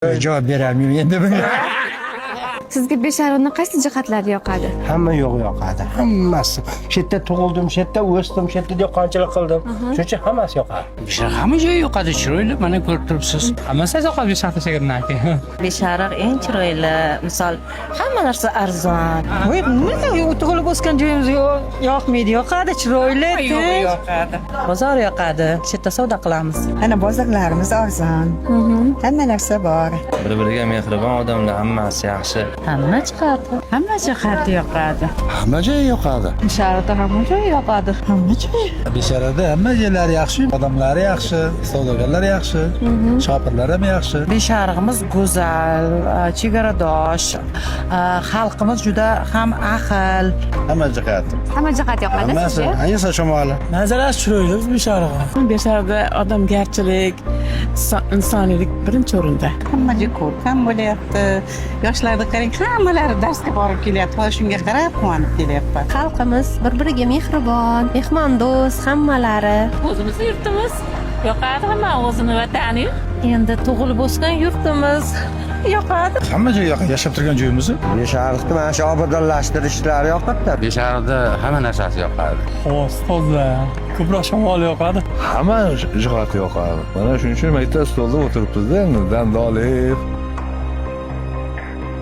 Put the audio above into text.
Javob berolmayman endi bunga. Sizga Beshariqning qaysi jihatlari yoqadi? Hamma yoqadi. Hammasi. Shu yerda tug'ildim, shu yerda o'sdim, shu yerda dehqonchilik qildim. Shuning uchun hammasi yoqadi. Beshariq hamma joyi yoqadi, chiroyli, mana ko'rib turibsiz. Hammasi yoqadi Beshariqda Shagirning aka. Beshariq eng chiroyli, misol hamma narsa arzon. Voy, nima tug'ilib o'sgan joyimiz yoqmaydi, yoqadi, chiroyli, Yoqadi. Bozor yoqadi. Shu yerda savdo qilamiz. Ana bozorlarimiz arzon. Hamma narsa bor. Bir-biriga mehribon odamlar, hammasi yaxshi. Hamma chiqadi. Hamma jihati yoqadi. Hamma joyi yoqadi. Beshariqda hamma joy yoqadi. Hamma joy. Beshariqda hamma joylari yaxshi, odamlari yaxshi, savdogarlar yaxshi, shopirlar ham yaxshi. Beshariqimiz go'zal, chegaradosh, xalqimiz juda ham ahil. Hamma jihati. Hamma jihat yoqadi Hammasi, sizga? ayniqsa shamoli. Manzarasi chiroyli Beshariq. Beshariqda odamgarchilik, insoniylik birinchi o'rinda. Hammaga ko'rkam bo'lyapti. Yoshlarni qarang, hammalari darsga borib kelyapti. Va shunga qarab quvonib kelyapti. Xalqimiz bir-biriga mehribon, mehmondo'st hammalari. O'zimizni yurtimiz yoqadi, hamma o'zini vatani. Endi tug'ilib o'sgan yurtimiz yoqadi. Hamma joy yoqadi, yashab turgan joyimiz. Beshariqda mana shu obodonlashtirishlar yoqadi. Beshariqda hamma narsasi yoqadi. Xo'sh, toza. Ko'proq shamol yoqadi. Hamma jihati yoqadi. Mana shuning uchun maktab stolida o'tiribmiz-da, endi dam olib.